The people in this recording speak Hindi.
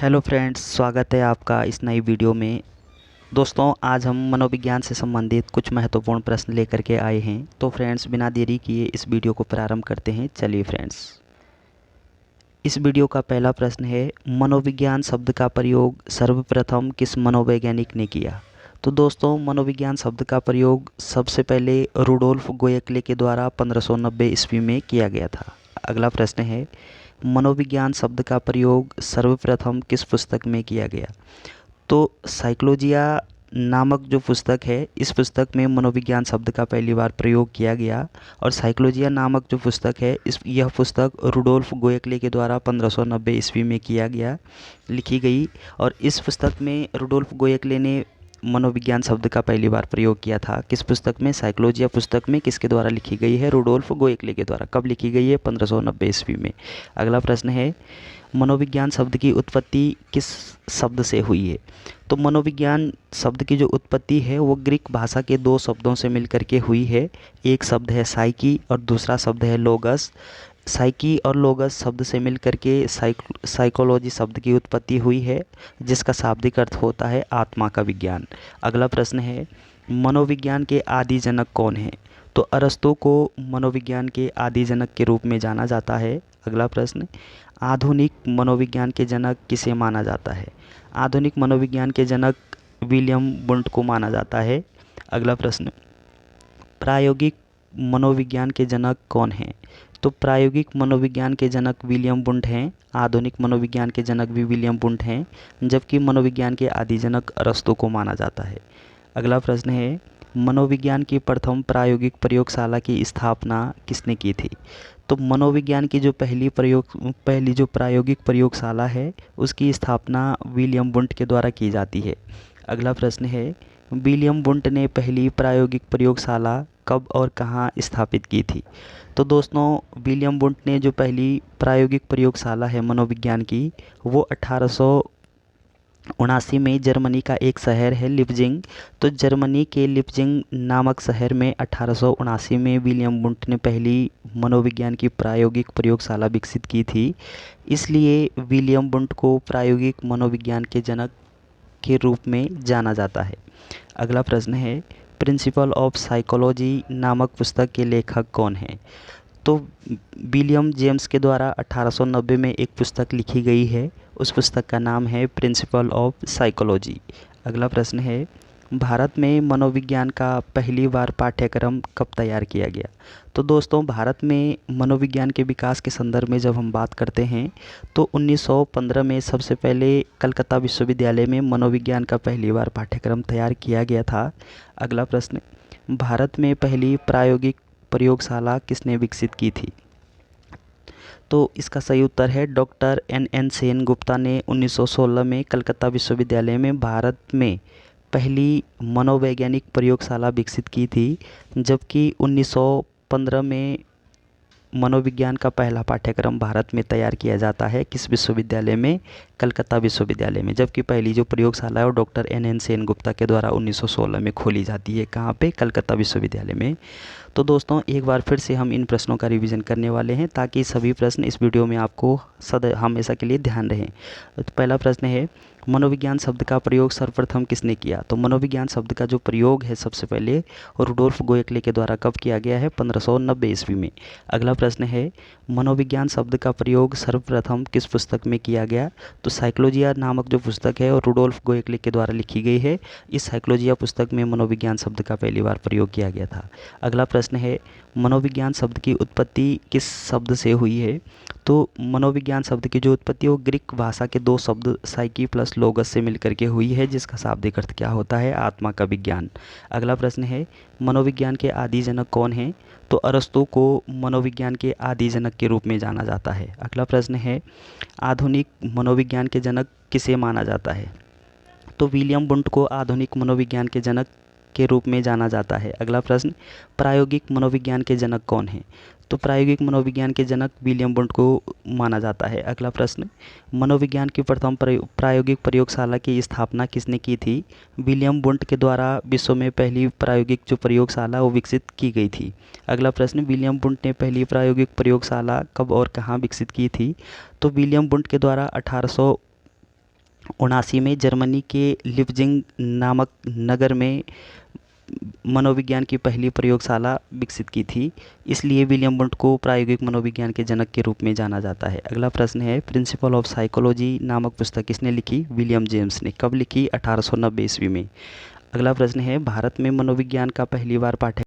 हेलो फ्रेंड्स, स्वागत है आपका इस नई वीडियो में। दोस्तों, आज हम मनोविज्ञान से संबंधित कुछ महत्वपूर्ण प्रश्न लेकर के आए हैं। तो फ्रेंड्स, बिना देरी किए इस वीडियो को प्रारंभ करते हैं। चलिए फ्रेंड्स, इस वीडियो का पहला प्रश्न है, मनोविज्ञान शब्द का प्रयोग सर्वप्रथम किस मनोवैज्ञानिक ने किया? तो दोस्तों, मनोविज्ञान शब्द का प्रयोग सबसे पहले रुडोल्फ गोयकले के द्वारा 1590 ईस्वी में किया गया था। अगला प्रश्न है, मनोविज्ञान शब्द का प्रयोग सर्वप्रथम किस पुस्तक में किया गया? तो साइकोलॉजिया नामक जो पुस्तक है, इस पुस्तक में मनोविज्ञान शब्द का पहली बार प्रयोग किया गया। और साइकोलॉजिया नामक जो पुस्तक है, यह पुस्तक रुडोल्फ गोयकले के द्वारा 1590 ईस्वी में लिखी गई। और इस पुस्तक में रुडोल्फ गोयकले ने मनोविज्ञान शब्द का पहली बार प्रयोग किया था। किस पुस्तक में? साइकोलॉजिया पुस्तक में। किसके द्वारा लिखी गई है? रुडोल्फ गोयकले के द्वारा। कब लिखी गई है? 1590 ईस्वी में। अगला प्रश्न है, मनोविज्ञान शब्द की उत्पत्ति किस शब्द से हुई है? तो मनोविज्ञान शब्द की जो उत्पत्ति है वो ग्रीक भाषा के दो शब्दों से मिलकर के हुई है। एक शब्द है साइकी और दूसरा शब्द है लोगस। साइकी और लोगस शब्द से मिलकर के साइकोलॉजी शब्द की उत्पत्ति हुई है, जिसका शाब्दिक अर्थ होता है आत्मा का विज्ञान। अगला प्रश्न है, मनोविज्ञान के आदि जनक कौन है? तो अरस्तू को मनोविज्ञान के आदि जनक के रूप में जाना जाता है। अगला प्रश्न, आधुनिक मनोविज्ञान के जनक किसे माना जाता है? आधुनिक मनोविज्ञान के जनक विलियम वुंट को माना जाता है। अगला प्रश्न, प्रायोगिक मनोविज्ञान के जनक कौन हैं? तो प्रायोगिक मनोविज्ञान के जनक विलियम वुंट हैं। आधुनिक मनोविज्ञान के जनक भी विलियम वुंट हैं, जबकि मनोविज्ञान के आदि जनक अरस्तू को माना जाता है। अगला प्रश्न है, मनोविज्ञान की प्रथम प्रायोगिक प्रयोगशाला की स्थापना किसने की थी? तो मनोविज्ञान की जो पहली जो प्रायोगिक प्रयोगशाला है, उसकी स्थापना विलियम वुंट के द्वारा की जाती है। अगला प्रश्न है, विलियम वुंट ने पहली प्रायोगिक प्रयोगशाला कब और कहाँ स्थापित की थी? तो दोस्तों, विलियम वुंट ने जो पहली प्रायोगिक प्रयोगशाला है मनोविज्ञान की, वो 1879 में जर्मनी का एक शहर है लिप्जिंग। तो जर्मनी के लिप्जिंग नामक शहर में 1879 में विलियम वुंट ने पहली मनोविज्ञान की प्रायोगिक प्रयोगशाला विकसित की थी। इसलिए विलियम वुंट को प्रायोगिक मनोविज्ञान के जनक के रूप में जाना जाता है। अगला प्रश्न है, प्रिंसिपल ऑफ साइकोलॉजी नामक पुस्तक के लेखक कौन हैं? तो विलियम जेम्स के द्वारा 1890 में एक पुस्तक लिखी गई है। उस पुस्तक का नाम है प्रिंसिपल ऑफ साइकोलॉजी। अगला प्रश्न है, भारत में मनोविज्ञान का पहली बार पाठ्यक्रम कब तैयार किया गया? तो दोस्तों, भारत में मनोविज्ञान के विकास के संदर्भ में जब हम बात करते हैं, तो 1915 में सबसे पहले कलकत्ता विश्वविद्यालय में मनोविज्ञान का पहली बार पाठ्यक्रम तैयार किया गया था। अगला प्रश्न, भारत में पहली प्रायोगिक प्रयोगशाला किसने विकसित की थी? तो इसका सही उत्तर है डॉक्टर एन सेन गुप्ता ने 1916 में कलकत्ता विश्वविद्यालय में भारत में पहली मनोवैज्ञानिक प्रयोगशाला विकसित की थी। जबकि 1915 में मनोविज्ञान का पहला पाठ्यक्रम भारत में तैयार किया जाता है। किस विश्वविद्यालय में? कलकत्ता विश्वविद्यालय में। जबकि पहली जो प्रयोगशाला है वो डॉक्टर एन सेन गुप्ता के द्वारा 1916 में खोली जाती है। कहाँ पे? कलकत्ता विश्वविद्यालय में। तो दोस्तों, एक बार फिर से हम इन प्रश्नों का रिवीजन करने वाले हैं, ताकि सभी प्रश्न इस वीडियो में आपको हमेशा के लिए ध्यान रहें। तो पहला प्रश्न है, मनोविज्ञान शब्द का प्रयोग सर्वप्रथम किसने किया? तो मनोविज्ञान शब्द का जो प्रयोग है सबसे पहले रुडोल्फ गोयकले के द्वारा कब किया गया है? 1590 ईस्वी में। अगला प्रश्न है, मनोविज्ञान शब्द का प्रयोग सर्वप्रथम किस पुस्तक में किया गया? तो साइकोलॉजिया नामक जो पुस्तक है और रुडोल्फ गोयकले के द्वारा लिखी गई है। इस साइकोलॉजिया पुस्तक में मनोविज्ञान शब्द का पहली बार प्रयोग किया गया था। अगला प्रश्न है, मनोविज्ञान शब्द की उत्पत्ति किस शब्द से हुई है? तो मनोविज्ञान शब्द की जो उत्पत्ति है वो ग्रीक भाषा के दो शब्द साइकी प्लस लोगस से मिलकर के हुई है, जिसका शाब्दिक अर्थ क्या होता है? आत्मा का विज्ञान। अगला प्रश्न है, मनोविज्ञान के आदि जनक कौन हैं? तो अरस्तू को मनोविज्ञान के आदि जनक के रूप में जाना जाता है। अगला प्रश्न है, आधुनिक मनोविज्ञान के जनक किसे माना जाता है? तो विलियम वुंट को आधुनिक मनोविज्ञान के जनक के रूप में जाना जाता है। अगला प्रश्न, प्रायोगिक मनोविज्ञान के जनक कौन हैं? तो प्रायोगिक मनोविज्ञान के जनक विलियम वुंट को माना जाता है। अगला प्रश्न, मनोविज्ञान की प्रथम प्रायोगिक प्रयोगशाला की स्थापना किसने की थी? विलियम वुंट के द्वारा विश्व में पहली प्रायोगिक जो प्रयोगशाला वो विकसित की गई थी। अगला प्रश्न, विलियम वुंट ने पहली प्रायोगिक प्रयोगशाला कब और कहाँ विकसित की थी? तो विलियम वुंट के द्वारा 1979 में जर्मनी के लिप्जिंग नामक नगर में मनोविज्ञान की पहली प्रयोगशाला विकसित की थी। इसलिए विलियम वुंट को प्रायोगिक मनोविज्ञान के जनक के रूप में जाना जाता है। अगला प्रश्न है, प्रिंसिपल ऑफ साइकोलॉजी नामक पुस्तक किसने लिखी? विलियम जेम्स ने। कब लिखी? 1890 ईस्वी में। अगला प्रश्न है, भारत में मनोविज्ञान का पहली बार पाठ्यक्रम